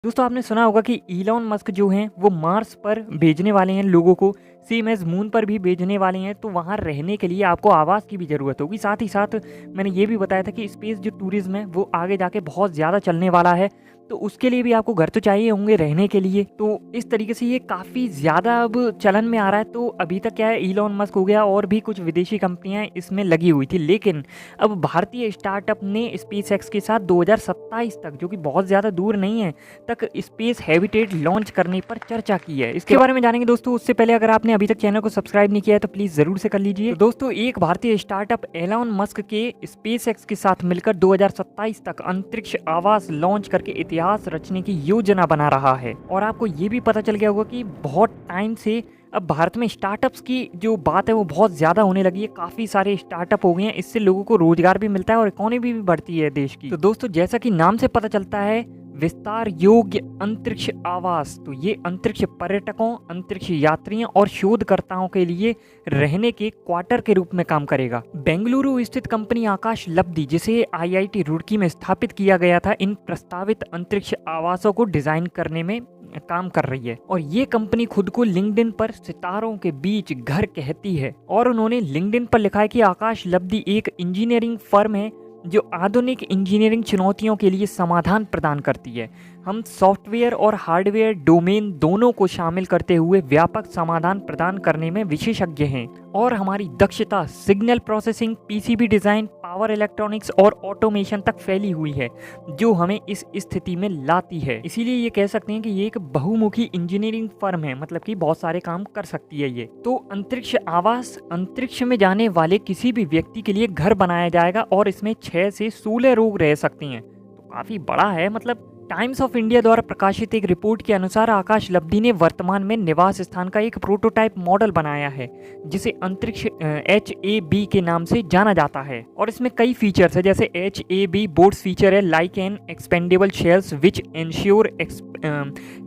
दोस्तों आपने सुना होगा कि इलॉन मस्क जो हैं वो मार्स पर भेजने वाले हैं लोगों को, सेम एज़ मून पर भी भेजने वाले हैं। तो वहाँ रहने के लिए आपको आवास की भी ज़रूरत होगी। साथ ही साथ मैंने ये भी बताया था कि स्पेस जो टूरिज़्म है वो आगे जाके बहुत ज़्यादा चलने वाला है। तो उसके लिए भी आपको घर तो चाहिए होंगे रहने के लिए। तो इस तरीके से ये काफ़ी ज़्यादा अब चलन में आ रहा है। तो अभी तक क्या है, इलॉन मस्क हो गया और भी कुछ विदेशी कंपनियाँ इसमें लगी हुई थी। लेकिन अब भारतीय स्टार्टअप ने स्पेस एक्स के साथ 2027 तक, जो कि बहुत ज़्यादा दूर नहीं है, तक स्पेस हैबिटेट लॉन्च करने पर चर्चा की है। इसके बारे में जानेंगे दोस्तों। उससे पहले अगर आपने अभी तक चैनल को सब्सक्राइब नहीं किया है तो प्लीज़ ज़रूर से कर लीजिए। तो दोस्तों एक भारतीय स्टार्टअप एलॉन मस्क के स्पेस एक्स के साथ मिलकर 2027 तक अंतरिक्ष आवास लॉन्च करके इतिहास रचने की योजना बना रहा है। और आपको ये भी पता चल गया होगा कि बहुत टाइम से अब भारत में स्टार्टअप्स की जो बात है वो बहुत ज़्यादा होने लगी है। काफ़ी सारे स्टार्टअप हो गए हैं, इससे लोगों को रोजगार भी मिलता है और इकोनॉमी भी बढ़ती है देश की। तो दोस्तों जैसा कि नाम से पता चलता है, विस्तार योग्य अंतरिक्ष आवास, तो ये अंतरिक्ष पर्यटकों, अंतरिक्ष यात्रियों और शोधकर्ताओं के लिए रहने के क्वार्टर के रूप में काम करेगा। बेंगलुरु स्थित कंपनी आकाश लब्धि, जिसे आईआईटी रुड़की में स्थापित किया गया था, इन प्रस्तावित अंतरिक्ष आवासों को डिजाइन करने में काम कर रही है। और ये कंपनी खुद को लिंक्डइन पर सितारों के बीच घर कहती है। और उन्होंने लिंक्डइन पर लिखा है कि आकाश लब्धि एक इंजीनियरिंग फर्म है जो आधुनिक इंजीनियरिंग चुनौतियों के लिए समाधान प्रदान करती है। हम सॉफ्टवेयर और हार्डवेयर डोमेन दोनों को शामिल करते हुए व्यापक समाधान प्रदान करने में विशेषज्ञ हैं। और हमारी दक्षता signal processing, PCB design, power electronics और ऑटोमेशन तक फैली हुई है, जो हमें इस स्थिति में लाती है। इसीलिए ये कह सकते हैं कि ये एक बहुमुखी इंजीनियरिंग फर्म है, मतलब कि बहुत सारे काम कर सकती है ये। तो अंतरिक्ष आवास, अंतरिक्ष में जाने वाले किसी भी व्यक्ति के लिए घर बनाया जाएगा और इसमें 6 से 16 लोग रह सकते हैं। तो काफ़ी बड़ा है। मतलब टाइम्स ऑफ इंडिया द्वारा प्रकाशित एक रिपोर्ट के अनुसार आकाश लब्धि ने वर्तमान में निवास स्थान का एक प्रोटोटाइप मॉडल बनाया है, जिसे अंतरिक्ष HAB के नाम से जाना जाता है। और इसमें कई फीचर्स है, जैसे HAB बोर्ड्स फीचर है like an expendable shells which ensure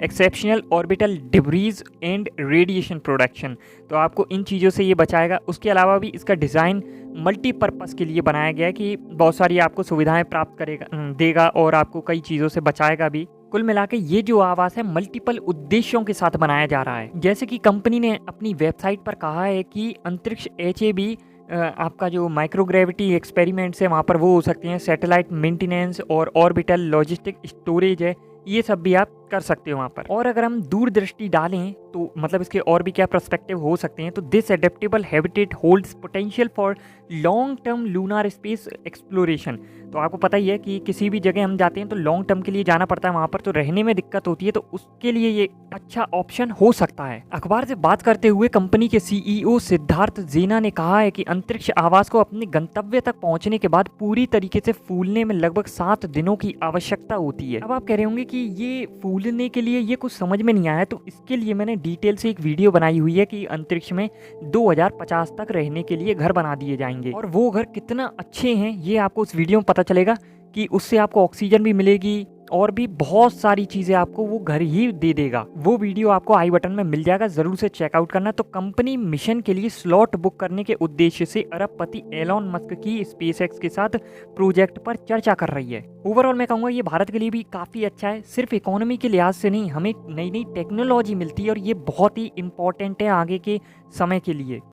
exceptional orbital debris and radiation production. तो आपको इन चीज़ों से ये बचाएगा। उसके अलावा भी इसका डिज़ाइन मल्टीपर्पज़ के लिए बनाया गया है कि बहुत सारी आपको सुविधाएं प्राप्त देगा और आपको कई चीज़ों से बचाएगा भी। कुल मिला के ये जो आवास है मल्टीपल उद्देश्यों के साथ बनाया जा रहा है। जैसे कि कंपनी ने अपनी वेबसाइट पर कहा है कि अंतरिक्ष HAB आपका जो माइक्रोग्रेविटी एक्सपेरिमेंट्स है वहाँ पर वो हो सकते हैं, सैटेलाइट मेंटेनेंस और ऑर्बिटल लॉजिस्टिक स्टोरेज है, ये सब भी आप कर सकते हो वहाँ पर। और अगर हम दूरदृष्टि डालें तो मतलब इसके और भी क्या पर्सपेक्टिव हो सकते हैं, तो this adaptable habitat holds potential for long term lunar space exploration. तो आपको पता ही है कि किसी भी जगह हम जाते हैं तो लॉन्ग टर्म के लिए जाना पड़ता है, वहाँ पर तो रहने में दिक्कत होती है, तो उसके लिए ये अच्छा ऑप्शन हो सकता है। अखबार से बात करते हुए कंपनी के CEO सिद्धार्थ जेना ने कहा है कि अंतरिक्ष आवास को अपने गंतव्य तक पहुंचने के बाद पूरी तरीके से फूलने में लगभग 7 दिनों की आवश्यकता होती है। अब आप कह रहे होंगे कि ये फूलने के लिए ये कुछ समझ में नहीं आया, तो इसके लिए मैंने डिटेल से एक वीडियो बनाई हुई है कि अंतरिक्ष में 2050 तक रहने के लिए घर बना दिए जाएंगे। और वो घर कितना अच्छे हैं ये आपको उस वीडियो में पता चलेगा कि उससे आपको ऑक्सीजन भी मिलेगी और भी बहुत सारी चीज़ें आपको वो घर ही दे देगा। वो वीडियो आपको आई बटन में मिल जाएगा, ज़रूर से चेकआउट करना। तो कंपनी मिशन के लिए स्लॉट बुक करने के उद्देश्य से अरबपति एलॉन मस्क की स्पेसएक्स के साथ प्रोजेक्ट पर चर्चा कर रही है। ओवरऑल मैं कहूँगा ये भारत के लिए भी काफ़ी अच्छा है। सिर्फ इकोनॉमी के लिहाज से नहीं, हमें नई नई टेक्नोलॉजी मिलती है और ये बहुत ही इंपॉर्टेंट है आगे के समय के लिए।